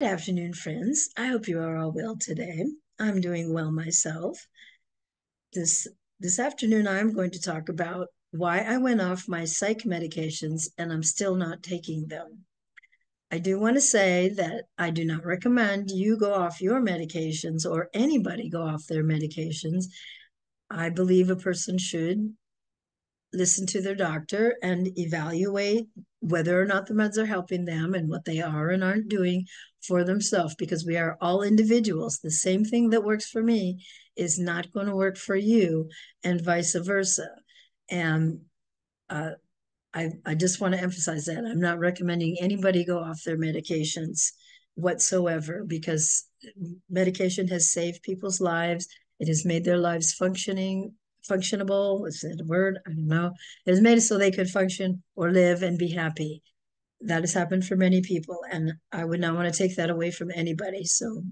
Good afternoon, friends. I hope you are all well today. I'm doing well myself. This this afternoon, I'm going to talk about why I went off my psych medications and I'm still not taking them. I do want to say that I do not recommend you go off your medications or anybody go off their medications. I believe a person should listen to their doctor and evaluate whether or not the meds are helping them and what they are and aren't doing for themselves, because we are all individuals. The same thing that works for me is not going to work for you, and vice versa. And uh, I just want to emphasize that I'm not recommending anybody go off their medications whatsoever, because medication has saved people's lives. It has made their lives functionable. Is that a word? I don't know. It has made it so they could function or live and be happy. That has happened for many people, and I would not want to take that away from anybody. So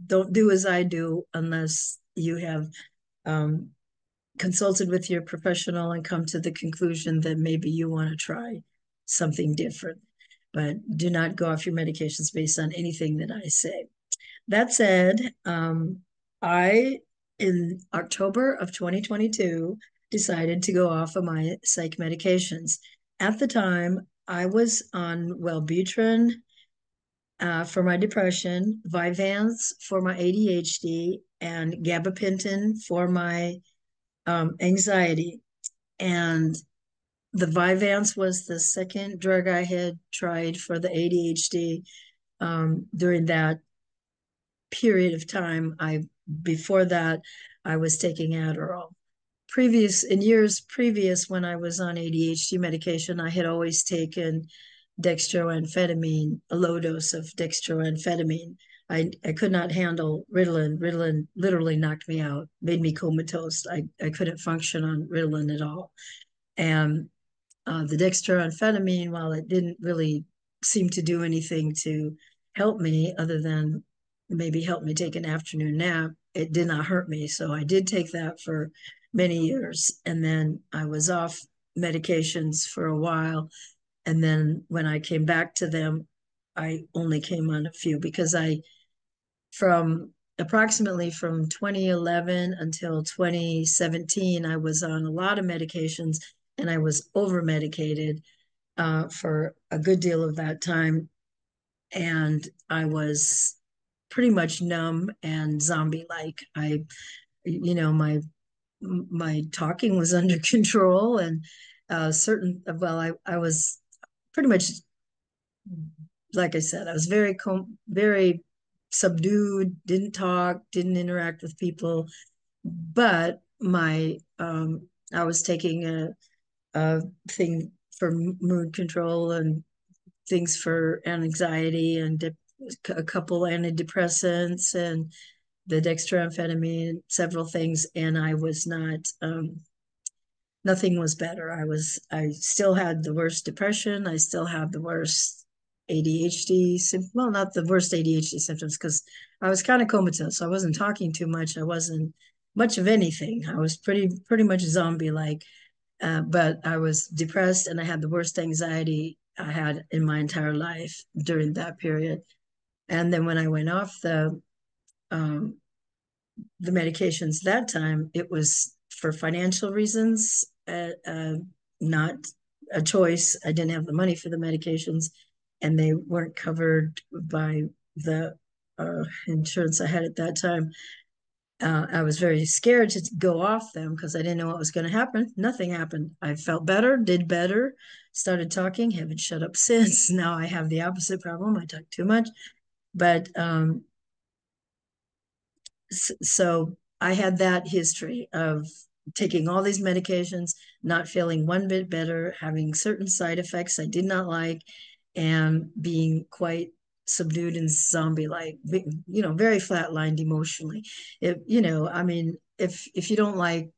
don't do as I do unless you have um, consulted with your professional and come to the conclusion that maybe you want to try something different. But do not go off your medications based on anything that I say. That said, I, in October of 2022, decided to go off of my psych medications. At the time, I was on Wellbutrin for my depression, Vyvanse for my ADHD, and gabapentin for my anxiety. And the Vyvanse was the second drug I had tried for the ADHD. During that period of time, before that I was taking Adderall. In years previous, when I was on ADHD medication, I had always taken dextroamphetamine, a low dose of dextroamphetamine. I could not handle Ritalin. Ritalin literally knocked me out, made me comatose. I couldn't function on Ritalin at all. And the dextroamphetamine, while it didn't really seem to do anything to help me other than maybe help me take an afternoon nap, it did not hurt me. So I did take that for many years. And then I was off medications for a while. And then when I came back to them, I only came on a few because from approximately from 2011 until 2017, I was on a lot of medications and I was over medicated for a good deal of that time. And I was pretty much numb and zombie like. My talking was under control, and I was pretty much, like I said, I was very subdued, didn't talk, didn't interact with people. But I was taking a thing for mood control and things for anxiety and a couple antidepressants and the dextroamphetamine, several things, and I was not. Nothing was better. I still had the worst depression. I still have the worst ADHD. Well, not the worst ADHD symptoms because I was kind of comatose. So I wasn't talking too much. I wasn't much of anything. I was pretty much zombie like. But I was depressed and I had the worst anxiety I had in my entire life during that period. And then when I went off um, the medications that time, it was for financial reasons, not a choice. I didn't have the money for the medications, and they weren't covered by the insurance I had at that time. I was very scared to go off them because I didn't know what was going to happen. Nothing happened. I felt better, did better, started talking, haven't shut up since. Now I have the opposite problem. I talk too much. But so I had that history of taking all these medications, not feeling one bit better, having certain side effects I did not like, and being quite subdued and zombie like, very flatlined emotionally. I mean, if you don't like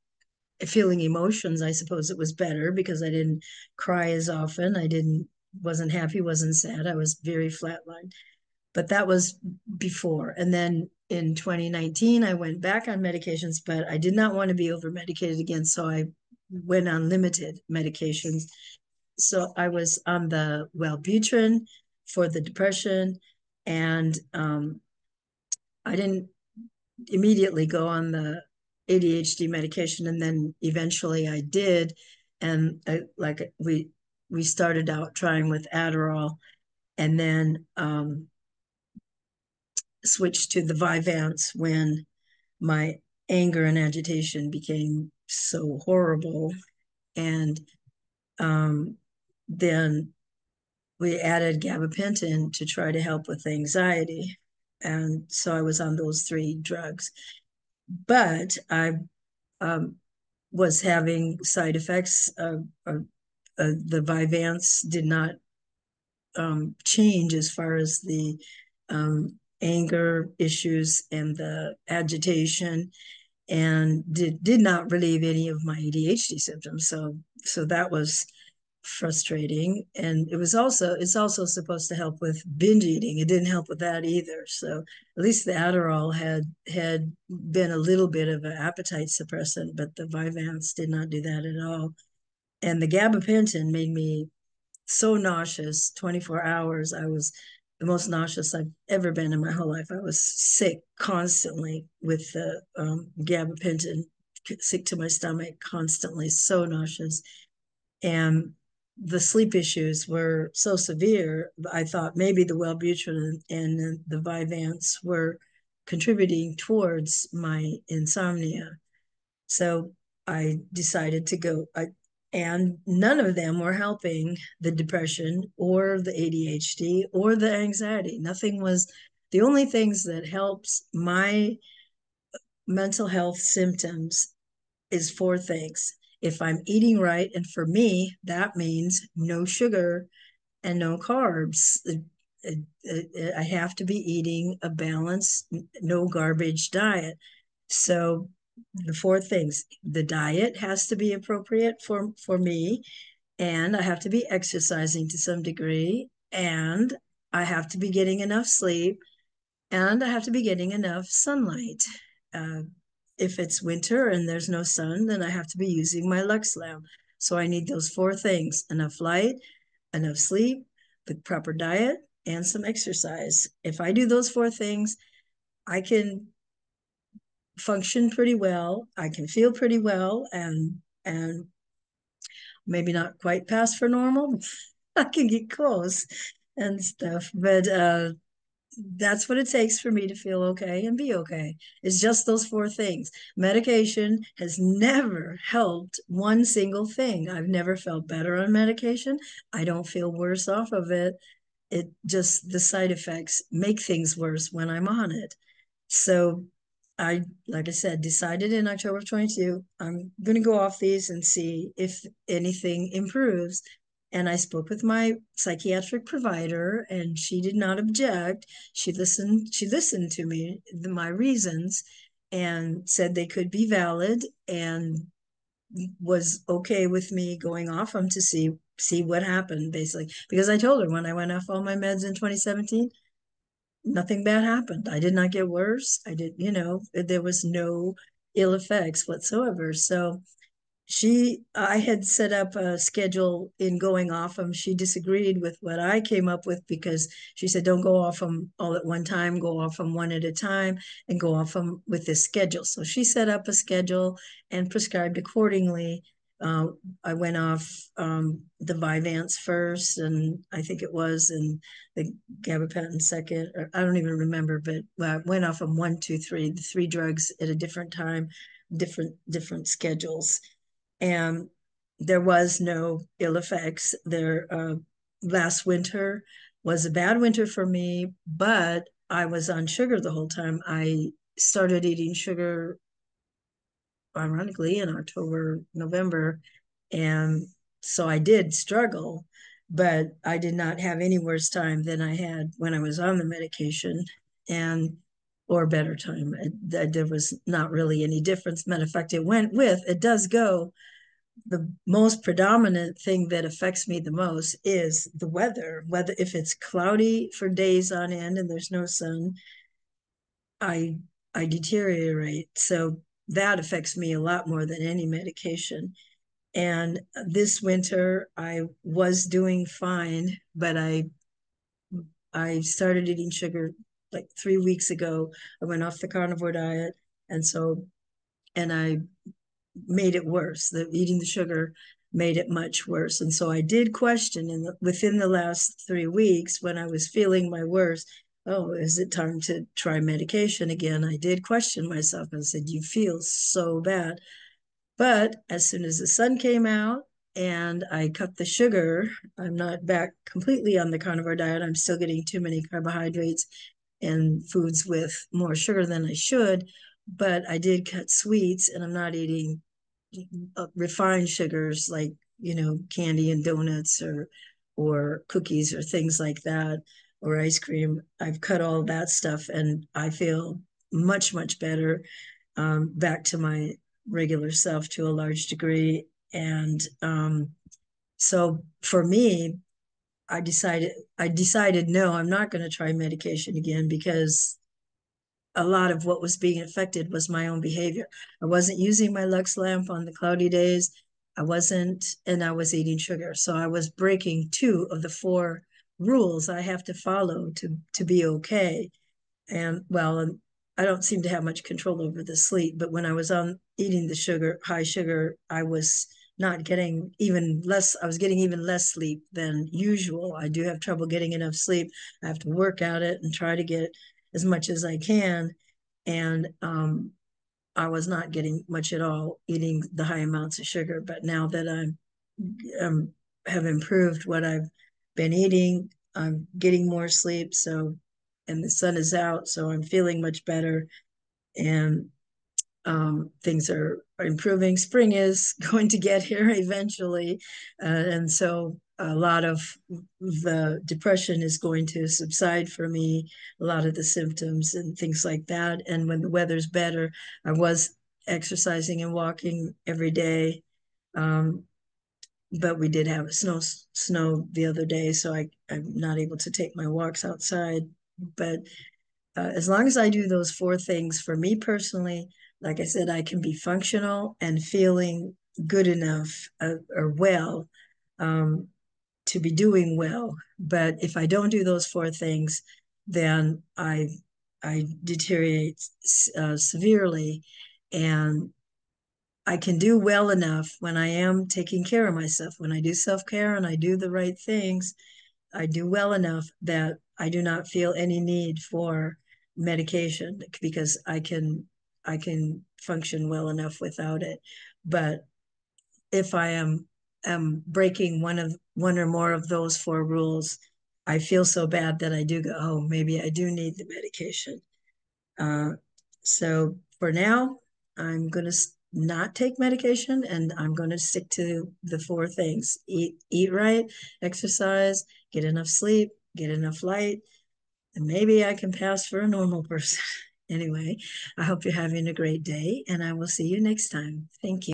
feeling emotions, I suppose it was better because I didn't cry as often. Wasn't happy, wasn't sad. I was very flatlined. But that was before. And then in 2019, I went back on medications, but I did not want to be over medicated again. So I went on limited medications. So I was on the Wellbutrin for the depression, And I didn't immediately go on the ADHD medication, and then eventually I did. And like we started out trying with Adderall, and then switched to the Vyvanse when my anger and agitation became so horrible. And um, then we added gabapentin to try to help with anxiety. And so I was on those three drugs. But I um, was having side effects. The Vyvanse did not change as far as the anger issues and the agitation, and did not relieve any of my ADHD symptoms. So that was frustrating. And it's also supposed to help with binge eating. It didn't help with that either. So at least the Adderall had been a little bit of an appetite suppressant, but the Vyvanse did not do that at all. And the gabapentin made me so nauseous. 24 hours, I was the most nauseous I've ever been in my whole life. I was sick constantly with the gabapentin, sick to my stomach constantly, so nauseous. And the sleep issues were so severe, I thought maybe the Wellbutrin and the Vyvanse were contributing towards my insomnia. So I decided to go, and none of them were helping the depression or the ADHD or the anxiety. Nothing was, the only things that helps my mental health symptoms is four things. If I'm eating right, and for me, that means no sugar and no carbs. I have to be eating a balanced, no garbage diet. So the four things: the diet has to be appropriate for me, and I have to be exercising to some degree, and I have to be getting enough sleep, and I have to be getting enough sunlight. Uh, if it's winter and there's no sun, then I have to be using my Lux lamp. So I need those four things: enough light, enough sleep, the proper diet, and some exercise. If I do those four things, I can function pretty well. I can feel pretty well, and maybe not quite pass for normal. I can get close and stuff, but that's what it takes for me to feel okay and be okay. It's just those four things. Medication has never helped one single thing. I've never felt better on medication. I don't feel worse off of it. It just, the side effects make things worse when I'm on it. So I, like I said, decided in October of 22, I'm going to go off these and see if anything improves. And I spoke with my psychiatric provider, and she did not object. She listened to me, my reasons, and said they could be valid, and was okay with me going off them to see what happened, basically. Because I told her when I went off all my meds in 2017, nothing bad happened. I did not get worse. I did, there was no ill effects whatsoever. So I had set up a schedule in going off them. She disagreed with what I came up with, because she said, don't go off them all at one time, go off them one at a time, and go off them with this schedule. So she set up a schedule and prescribed accordingly. Uh, I went off the Vyvanse first, and I think it was, and the gabapentin second, or I don't even remember, but I went off them one, two, three, the three drugs at a different time, different schedules. And there was no ill effects there. Last winter was a bad winter for me, but I was on sugar the whole time. I started eating sugar, ironically, in October, November, and so I did struggle, but I did not have any worse time than I had when I was on the medication, and or better time. There was not really any difference. Matter of fact, it does go, the most predominant thing that affects me the most is the weather. Whether if it's cloudy for days on end and there's no sun, I I deteriorate. So that affects me a lot more than any medication. And this winter I was doing fine, but I started eating sugar like 3 weeks ago. I went off the carnivore diet. And so, and I made it worse. The eating the sugar made it much worse. And so I did question within the last 3 weeks when I was feeling my worst, oh, is it time to try medication again? I did question myself and said, you feel so bad. But as soon as the sun came out and I cut the sugar, I'm not back completely on the carnivore diet. I'm still getting too many carbohydrates and foods with more sugar than I should. But I did cut sweets and I'm not eating refined sugars like, candy and donuts or cookies or things like that, or ice cream. I've cut all that stuff and I feel much, much better, back to my regular self to a large degree. And so for me, I decided no, I'm not going to try medication again, because a lot of what was being affected was my own behavior. I wasn't using my Lux lamp on the cloudy days. I wasn't, and I was eating sugar. So I was breaking two of the four rules I have to follow to be okay. And well, I don't seem to have much control over the sleep, but when I was on eating the sugar, high sugar, I was not getting even less, I was getting even less sleep than usual. I do have trouble getting enough sleep. I have to work at it and try to get as much as I can. And I was not getting much at all eating the high amounts of sugar. But now that um, have improved what I've been eating, I'm getting more sleep. So, and the sun is out, so I'm feeling much better. And things are improving. Spring is going to get here eventually. And so a lot of the depression is going to subside for me, a lot of the symptoms and things like that. And when the weather's better, I was exercising and walking every day. Um, but we did have snow the other day, so I'm not able to take my walks outside. But as long as I do those four things, for me personally, like I said, I can be functional and feeling good enough, or well, um, to be doing well. But if I don't do those four things, then I deteriorate severely, and I can do well enough when I am taking care of myself. When I do self-care and I do the right things, I do well enough that I do not feel any need for medication, because I can function well enough without it. But if I am breaking one or more of those four rules, I feel so bad that I do go, oh, maybe I do need the medication. Uh, so for now, I'm going to not take medication, and I'm going to stick to the four things: eat right, exercise, get enough sleep, get enough light, and maybe I can pass for a normal person. Anyway, I hope you're having a great day, and I will see you next time. Thank you.